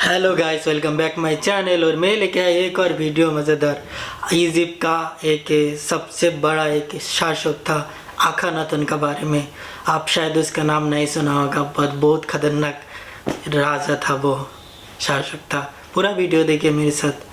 Hello guys, welcome back my channel. और मैं लेके आया एक और वीडियो मज़ेदार। इजिप्ट का एक सबसे बड़ा एक शासक था अखनातन के बारे में। आप शायद उसका नाम नहीं सुना होगा, पर बहुत खतरनाक राजा था, वो शासक था। पूरा वीडियो देखिए मेरे साथ।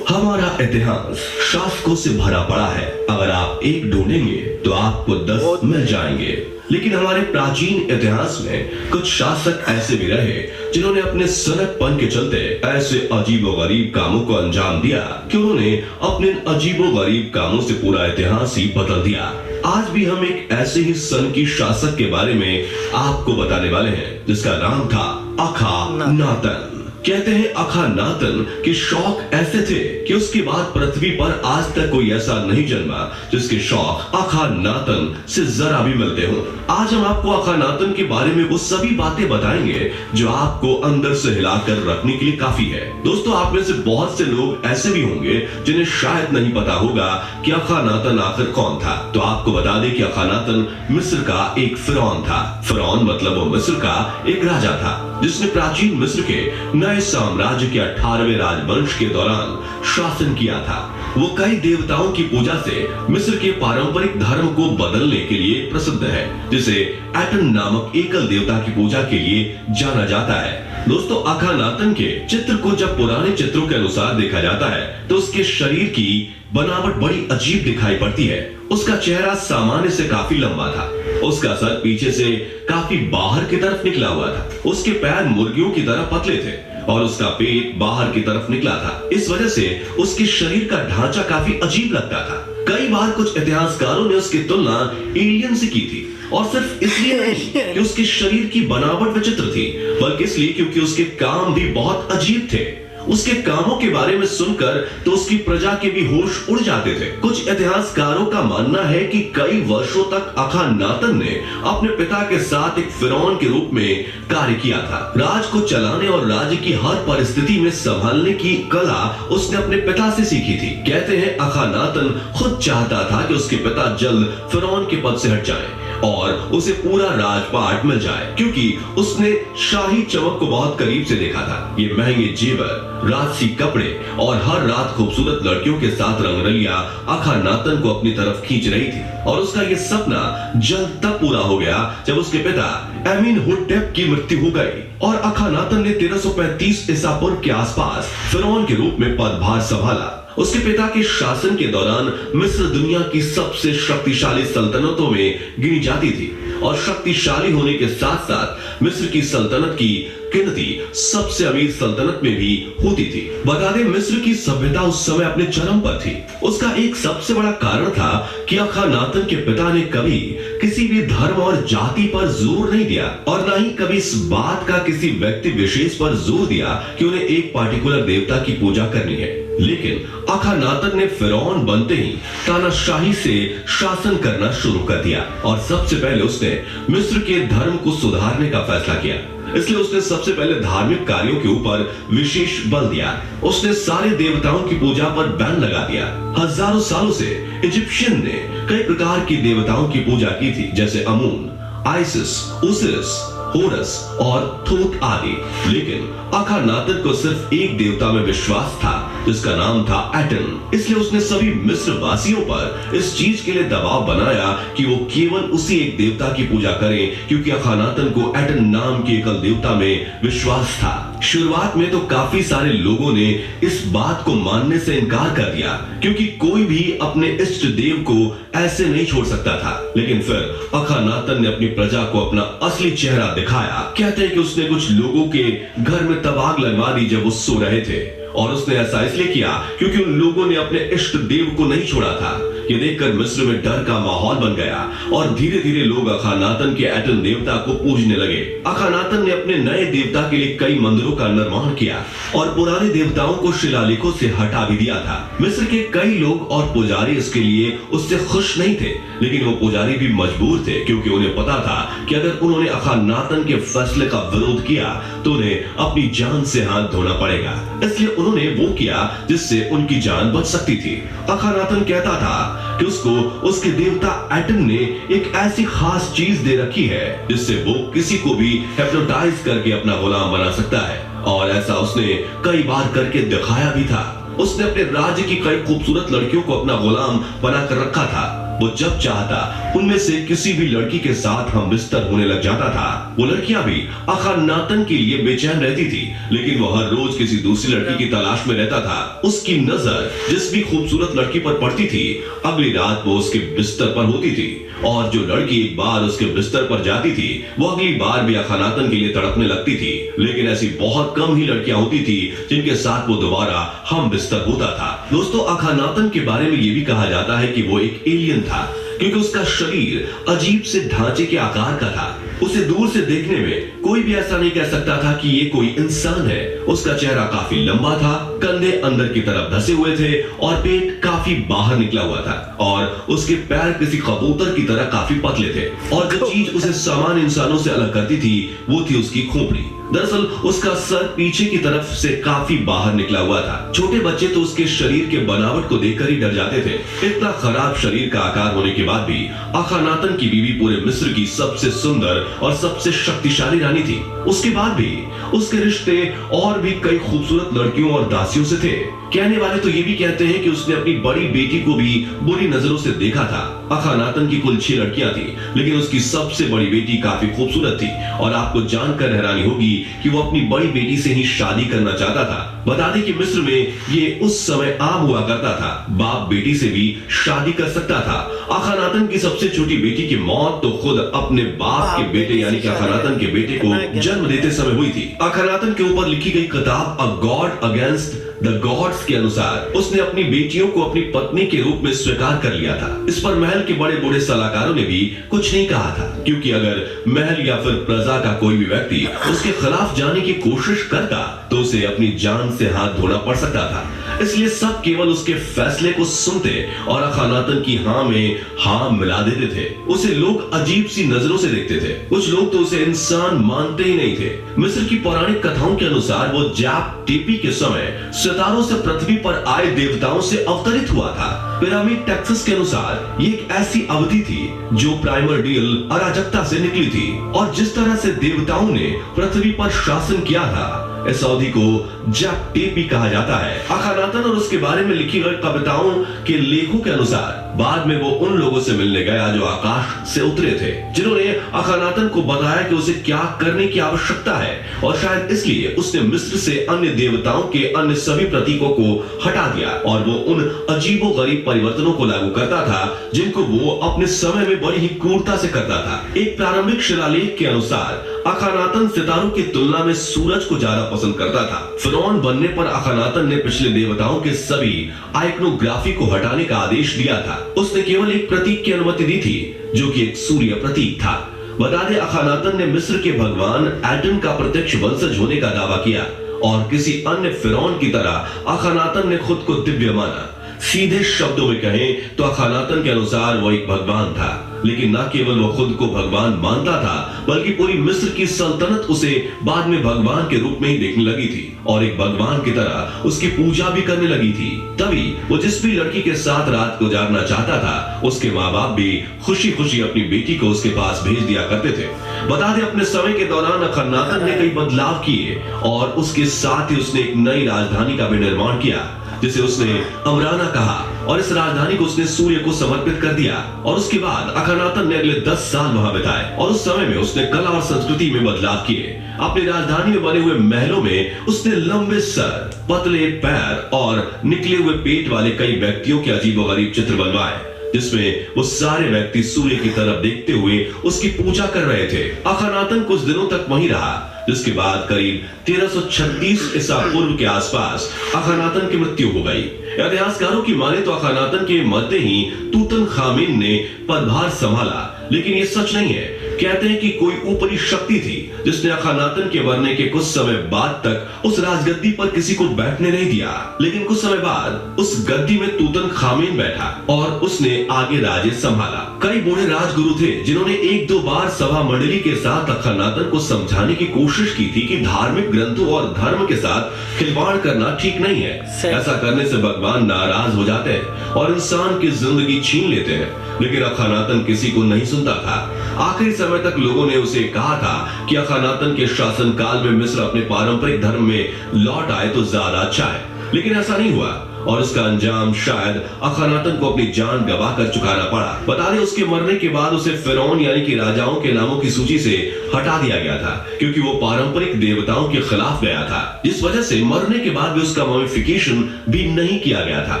हमारा इतिहास शासकों से भरा पड़ा है। अगर आप एक ढूंढेंगे तो आपको 10 मिल जाएंगे। लेकिन हमारे प्राचीन इतिहास में कुछ शासक ऐसे भी रहे जिन्होंने अपने सनकपन के चलते ऐसे अजीबोगरीब कामों को अंजाम दिया कि उन्होंने अपने अजीबोगरीब कामों से पूरा इतिहास ही बदल दिया। आज भी हम एक ऐसे ही सन की शासक के बारे में आपको बताने वाले हैं जिसका नाम था अखानातन। कहते हैं अखानातन के शौक ऐसे थे कि उसके बाद पृथ्वी पर आज तक कोई ऐसा नहीं जन्मा जिसके शौक अखानातन से जरा भी मिलते हो। आज हम आपको अखानातन के बारे में वो सभी बातें बताएंगे जो आपको अंदर से हिलाकर रखने के लिए काफी है। दोस्तों, आप में से बहुत से लोग ऐसे भी होंगे जिन्हें शायद नहीं पता होगा कि अखानातन आखिर कौन था। तो आपको बता दें कि अखानातन मिस्र का एक फिरौन था। फिरौन मतलब वो मिस्र का एक राजा था जिसने प्राचीन मिस्र के नए साम्राज्य के 18वें राजवंश के दौरान शासन किया था। वो कई देवताओं की पूजा से मिस्र के पारंपरिक धर्म को बदलने के लिए प्रसिद्ध है, जिसे एटन नामक एकल देवता की पूजा के लिए जाना जाता है। दोस्तों, अखानातन के चित्र को जब पुराने चित्रों के अनुसार देखा जाता है तो उसके शरीर की बनावट बड़ी अजीब दिखाई पड़ती है। उसका चेहरा सामान्य से काफी लंबा था, उसका सर पीछे से काफी बाहर की तरफ निकला हुआ था, उसके पैर मुर्गियों की तरह पतले थे और उसका पेट बाहर की तरफ निकला था। इस वजह से उसके शरीर का ढांचा काफी अजीब लगता था। कई बार कुछ इतिहासकारों ने उसकी तुलना एलियन से की थी, और सिर्फ इसलिए नहीं कि उसके शरीर की बनावट विचित्र थी, बल्कि इसलिए क्योंकि उसके काम भी बहुत अजीब थे। उसके कामों के बारे में सुनकर तो उसकी प्रजा के भी होश उड़ जाते थे। कुछ इतिहासकारों का मानना है कि कई वर्षों तक अखानातन ने अपने पिता के साथ एक फिरौन के रूप में कार्य किया था। राज को चलाने और राज्य की हर परिस्थिति में संभालने की कला उसने अपने पिता से सीखी थी। कहते हैं अखानातन खुद चाहता था कि उसके पिता जल्द फिरौन के पद से हट जाएं और उसे पूरा राजपाट मिल जाए, क्योंकि उसने शाही चमक को बहुत करीब से देखा था। ये महंगे जेवर, राजसी कपड़े और हर रात खूबसूरत लड़कियों के साथ रंगरलियां अखानातन को अपनी तरफ खींच रही थी। और उसका ये सपना जल्द तब पूरा हो गया जब उसके पिता एमिनहोटेप की मृत्यु हो गई और अखानातन ने 1335 ईसा पूर्व के आसपास फिरौन के रूप में पदभार संभाला। उसके पिता के शासन के दौरान मिस्र दुनिया की सबसे शक्तिशाली सल्तनतों में गिनी जाती थी, और शक्तिशाली होने के साथ साथ मिस्र की सल्तनत की गिनती सबसे अमीर सल्तनत में भी होती थी। बता दें, मिस्र की सभ्यता उस समय अपने चरम पर थी। उसका एक सबसे बड़ा कारण था कि अखानातन के पिता ने कभी किसी भी धर्म और जाति पर जोर नहीं दिया, और न ही कभी इस बात का किसी व्यक्ति विशेष पर जोर दिया कि उन्हें एक पार्टिकुलर देवता की पूजा करनी है। लेकिन अखानातन ने फिरौन बनते ही तानाशाही से शासन करना शुरू कर दिया, और सबसे पहले उसने मिस्र के धर्म को सुधारने का फैसला किया। इसलिए उसने सबसे पहले धार्मिक कार्यों के ऊपर विशेष बल दिया। उसने सारे देवताओं की पूजा पर बैन लगा दिया। हजारों सालों से इजिप्शियन ने कई प्रकार की देवताओं की पूजा की थी, जैसे अमून, आइसिस, ओसिरिस, होरस और थोथ आदि। लेकिन अखानातन को सिर्फ एक देवता में विश्वास था जिसका नाम था एटन। इसलिए उसने सभी मिस्र वासियों पर इस चीज के लिए दबाव बनाया कि वो केवल उसी एक देवता की पूजा करें, क्योंकि अखानातन को एटन नाम के एकल देवता में विश्वास था। शुरुआत में तो काफी सारे लोगों ने इस बात को मानने से इनकार कर दिया, क्योंकि कोई भी अपने इष्ट देव को ऐसे नहीं छोड़ सकता था। लेकिन फिर अखानातन ने अपनी प्रजा को अपना असली चेहरा दिखाया। कहते हैं कि उसने कुछ लोगों के घर में तब आग लगवा दी जब वो सो रहे थे, और उसने ऐसा इसलिए किया क्योंकि उन लोगों ने अपने इष्ट देव को नहीं छोड़ा था। ये देखकर मिस्र में डर का माहौल बन गया, और धीरे धीरे लोग अखानातन के एटन देवता को पूजने लगे। अखानातन ने अपने नए देवता के लिए कई मंदिरों का निर्माण किया और पुराने देवताओं को शिलालेखों से हटा भी दिया था। मिस्र के कई लोग और पुजारी इसके लिए उससे खुश नहीं थे, लेकिन वो पुजारी भी मजबूर थे, क्योंकि उन्हें पता था कि अगर उन्होंने अखानातन के फैसले का विरोध किया तो उन्हें अपनी जान से हाथ धोना पड़ेगा। इसलिए उन्होंने वो किया जिससे उनकी जान बच सकती थी। अखानातन कहता था कि उसको उसके देवता एटन ने एक ऐसी खास चीज दे रखी है जिससे वो किसी को भी हिप्नोटाइज करके अपना गुलाम बना सकता है, और ऐसा उसने कई बार करके दिखाया भी था। उसने अपने राज्य की कई खूबसूरत लड़कियों को अपना गुलाम बनाकर रखा था। वो जब चाहता उनमें से किसी भी लड़की के साथ हम बिस्तर होने लग जाता था। वो लड़कियां भी अखनातन के लिए बेचैन रहती थी, लेकिन वो हर रोज किसी दूसरी लड़की की तलाश में रहता था। उसकी नजर जिस भी खूबसूरत लड़की पर पड़ती थी, अगली रात वो उसके बिस्तर पर होती थी, और जो लड़की एक बार उसके बिस्तर पर जाती थी वो अगली बार भी अखनातन के लिए तड़पने लगती थी। लेकिन ऐसी बहुत कम ही लड़कियां होती थी जिनके साथ वो दोबारा हम बिस्तर होता था। दोस्तों, अखनातन के बारे में ये भी कहा जाता है कि वो एक एलियन था, क्योंकि उसका शरीर अजीब से ढांचे के आकार का था। उसे दूर से देखने में कोई भी ऐसा नहीं कह सकता था कि ये कोई इंसान है। उसका चेहरा काफी लंबा था, कंधे अंदर की तरफ धसे हुए थे और पेट काफी बाहर निकला हुआ था, और उसके पैर किसी कबूतर की तरह काफी पतले थे। और जो चीज उसे सामान्य इंसानों से अलग करती थी वो थी उसकी खोपड़ी। दरअसल उसका सर पीछे की तरफ से काफी बाहर निकला हुआ था। छोटे बच्चे तो उसके शरीर के बनावट को देखकर ही डर जाते थे। इतना खराब शरीर का आकार होने के बाद भी अखनातन की बीवी पूरे मिस्र की सबसे सुंदर और सबसे शक्तिशाली रानी थी। उसके बाद भी उसके रिश्ते और भी कई खूबसूरत लड़कियों और दासियों से थे। कहने वाले तो ये भी कहते हैं कि उसने अपनी बड़ी बेटी को भी बुरी नजरों से देखा था। अखनातन की कुल 6 लड़कियां थी, लेकिन उसकी सबसे बड़ी बेटी काफी खूबसूरत थी, और आपको जानकर हैरानी होगी कि वो अपनी बड़ी बेटी से ही शादी करना चाहता था। बता दें कि मिस्र में ये उस समय आम हुआ करता था, बाप बेटी से भी शादी कर सकता था। अखनातन की सबसे छोटी बेटी की मौत तो खुद अपने बाप के बेटे यानी कि अखनातन के बेटे को जन्म देते समय हुई थी। अखनातन के ऊपर लिखी गई किताब अ गॉड अगेंस्ट द गॉड्स के अनुसार उसने अपनी बेटियों को अपनी पत्नी के रूप में स्वीकार कर लिया था। इस पर महल के बड़े बूढ़े सलाहकारों ने भी कुछ नहीं कहा था, क्योंकि अगर महल या फिर प्रजा का कोई भी व्यक्ति उसके खिलाफ जाने की कोशिश करता तो उसे अपनी जान से हाथ धोना पड़ सकता था। इसलिए सब केवल उसके फैसले को सुनते और अखनातन की हाँ में हाँ मिला देते थे। उसे लोग अजीब सी नजरों से देखते थे। कुछ लोग तो उसे इंसान मानते ही नहीं थे। मिस्र की पौराणिक कथाओं के अनुसार वो जाप टीपी के समय सितारों से पृथ्वी पर आए देवताओं से अवतरित हुआ था। पिरामिड टेक्सस के अनुसार ये एक ऐसी अवधि थी जो प्राइमर्डियल अराजकता से निकली थी, और जिस तरह से देवताओं ने पृथ्वी पर शासन किया था, इस अवधि को जाप-टेपी कहा जाता है। अखनातन और उसके बारे में लिखी गई कविताओं के लेखों के अनुसार बाद में वो उन लोगों से मिलने गया जो आकाश से उतरे थे, जिन्होंने अखनातन को बताया कि उसे क्या करने की आवश्यकता है, और शायद इसलिए उसने मिस्र से अन्य देवताओं के अन्य सभी प्रतीकों को हटा दिया और वो उन अजीबोगरीब परिवर्तनों को लागू करता था जिनको वो अपने समय में बड़ी ही क्रूरता से करता था। एक प्रारंभिक शिलालेख के अनुसार अखनातन सितारों की तुलना में सूरज को ज्यादा पसंद करता था। फिरौन बनने पर अखनातन ने पिछले देवताओं के सभी आइकनोग्राफी को हटाने का आदेश दिया था। उसने केवल एक प्रतीक की अनुमति दी थी, जो कि एक सूर्य प्रतीक था। बता दें, अखनातन ने मिस्र के भगवान एटन का प्रत्यक्ष वंशज होने का दावा किया, और किसी अन्य फिरौन की तरह अखनातन ने खुद को दिव्य माना। सीधे शब्दों में कहें तो अखनातन के अनुसार वो एक भगवान था, लेकिन न केवल वो खुद को भगवान मानता था, बल्कि पूरी मिस्र की सल्तनत उसे बाद में भगवान के रूप में ही देखने लगी थी, और एक भगवान की तरह उसकी पूजा भी करने लगी थी। तभी वो जिस भी लड़की के साथ रात गुजारना चाहता था, उसके माँ बाप भी खुशी खुशी अपनी बेटी को उसके पास भेज दिया करते थे। बता दें, अपने समय के दौरान अखनातन ने कई बदलाव किए, और उसके साथ ही उसने एक नई राजधानी का भी निर्माण किया, जिसे उसने अमराना कहा, और इस राजधानी को उसने सूर्य को समर्पित कर दिया। और उसके बाद अखनातन ने अगले 10 साल वहां बिताए, और उस समय में उसने कला और संस्कृति में बदलाव किए। अपनी राजधानी में बने हुए महलों में उसने लंबे सर, पतले पैर और निकले हुए पेट वाले कई व्यक्तियों के अजीबोगरीब चित्र बनवाए, जिसमें वो सारे व्यक्ति सूर्य की तरफ देखते हुए उसकी पूजा कर रहे थे। अखनातन कुछ दिनों तक वहीं रहा, जिसके बाद करीब 1336 ईसा पूर्व के आसपास अखनातन की मृत्यु हो गई। इतिहासकारों की माने तो अखनातन के मरते ही तूतनखामेन ने पदभार संभाला, लेकिन ये सच नहीं है, कहते हैं कि कोई ऊपरी शक्ति थी जिसने अखानातन के मरने के कुछ समय बाद तक उस राजगद्दी पर किसी को बैठने नहीं दिया, लेकिन कुछ समय बाद उस गद्दी में तूतनखामेन बैठा और उसने आगे राज्य संभाला। कई बूढ़े राजगुरु थे जिन्होंने एक दो बार सभा मंडली के साथ अखानातन को समझाने की कोशिश की थी कि धार्मिक ग्रंथों और धर्म के साथ खिलवाड़ करना ठीक नहीं है। ऐसा करने से भगवान नाराज हो जाते हैं और इंसान की जिंदगी छीन लेते हैं, लेकिन अखानातन किसी को नहीं सुनता था। आखिरी समय तक लोगों ने उसे कहा था कि अखानातन के शासन काल में मिस्र अपने पारंपरिक धर्म में लौट आए तो ज्यादा अच्छा है, लेकिन ऐसा नहीं हुआ और इसका अंजाम शायद अखानातन को अपनी जान गवाकर चुकाना पड़ा। बता दें, उसके मरने के बाद उसे फिरौन यानी कि राजाओं के नामों की सूची से हटा दिया गया था, क्योंकि वो पारंपरिक देवताओं के खिलाफ गया था, जिस वजह से मरने के बाद भी उसका मॉमिफिकेशन भी नहीं किया गया था।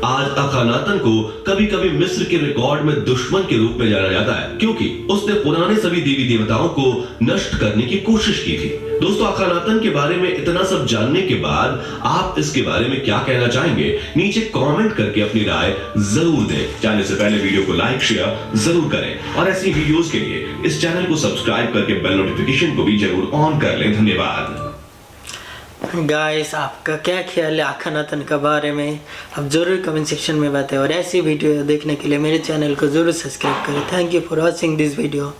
आज अखानातन को कभी कभी मिस्र के रिकॉर्ड में दुश्मन के रूप में जाना जाता है, क्योंकि उसने पुराने सभी देवी देवताओं को नष्ट करने की कोशिश की थी। दोस्तों, अखानातन के बारे में इतना सब जानने के बाद आप इसके बारे में क्या कहना चाहेंगे? नीचे कमेंट करके अपनी राय जरूर दें। जाने से पहले वीडियो को लाइक शेयर जरूर करें और ऐसी वीडियोस के लिए इस चैनल को सब्सक्राइब करके बेल नोटिफिकेशन को भी जरूर ऑन कर लें। धन्यवाद। गाइस, आपका क्या ख्याल है अखानातन के बारे में? आप ज़रूर कमेंट सेक्शन में बताएं और ऐसी वीडियो देखने के लिए मेरे चैनल को ज़रूर सब्सक्राइब करें। Thank you for watching this video.